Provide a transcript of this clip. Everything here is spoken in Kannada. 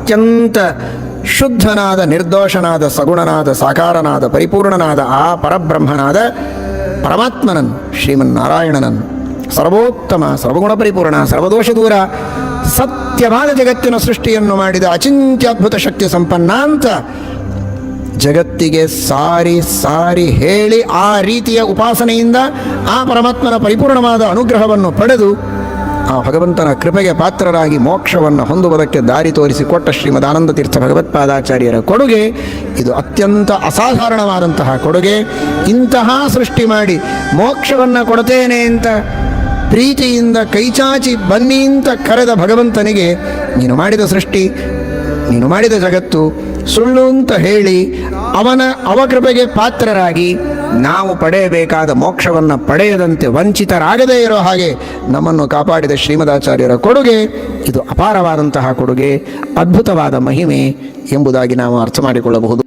ಅತ್ಯಂತ ಶುದ್ಧನಾದ, ನಿರ್ದೋಷನಾದ, ಸಗುಣನಾದ, ಸಾಕಾರನಾದ, ಪರಿಪೂರ್ಣನಾದ ಆ ಪರಬ್ರಹ್ಮನಾದ ಪರಮಾತ್ಮನನ್ನು, ಶ್ರೀಮನ್ನಾರಾಯಣನನ್ನು, ಸರ್ವೋತ್ತಮ, ಸರ್ವಗುಣ ಪರಿಪೂರ್ಣ, ಸರ್ವದೋಷ ದೂರ, ಸತ್ಯವಾದ ಜಗತ್ತಿನ ಸೃಷ್ಟಿಯನ್ನು ಮಾಡಿದ ಅಚಿಂತ್ಯದ್ಭುತ ಶಕ್ತಿ ಸಂಪನ್ನ ಅಂತ ಜಗತ್ತಿಗೆ ಸಾರಿ ಸಾರಿ ಹೇಳಿ ಆ ರೀತಿಯ ಉಪಾಸನೆಯಿಂದ ಆ ಪರಮಾತ್ಮನ ಪರಿಪೂರ್ಣವಾದ ಅನುಗ್ರಹವನ್ನು ಪಡೆದು ಆ ಭಗವಂತನ ಕೃಪೆಗೆ ಪಾತ್ರರಾಗಿ ಮೋಕ್ಷವನ್ನು ಹೊಂದುವುದಕ್ಕೆ ದಾರಿ ತೋರಿಸಿಕೊಟ್ಟ ಶ್ರೀಮದ್ ಆನಂದ ತೀರ್ಥ ಭಗವತ್ಪಾದಾಚಾರ್ಯರ ಕೊಡುಗೆ ಇದು ಅತ್ಯಂತ ಅಸಾಧಾರಣವಾದಂತಹ ಕೊಡುಗೆ. ಇಂತಹ ಸೃಷ್ಟಿ ಮಾಡಿ ಮೋಕ್ಷವನ್ನು ಕೊಡ್ತೇನೆ ಅಂತ ಪ್ರೀತಿಯಿಂದ ಕೈಚಾಚಿ ಬನ್ನಿ ಅಂತ ಕರೆದ ಭಗವಂತನಿಗೆ ನೀನು ಮಾಡಿದ ಸೃಷ್ಟಿ, ನೀನು ಮಾಡಿದ ಜಗತ್ತು ಸುಳ್ಳು ಅಂತ ಹೇಳಿ ಅವನ ಅವಕೃಪೆಗೆ ಪಾತ್ರರಾಗಿ ನಾವು ಪಡೆಯಬೇಕಾದ ಮೋಕ್ಷವನ್ನು ಪಡೆಯದಂತೆ ವಂಚಿತರಾಗದೇ ಇರೋ ಹಾಗೆ ನಮ್ಮನ್ನು ಕಾಪಾಡಿದ ಶ್ರೀಮದಾಚಾರ್ಯರ ಕೊಡುಗೆ ಇದು ಅಪಾರವಾದಂತಹ ಕೊಡುಗೆ, ಅದ್ಭುತವಾದ ಮಹಿಮೆ ಎಂಬುದಾಗಿ ನಾವು ಅರ್ಥ ಮಾಡಿಕೊಳ್ಳಬಹುದು.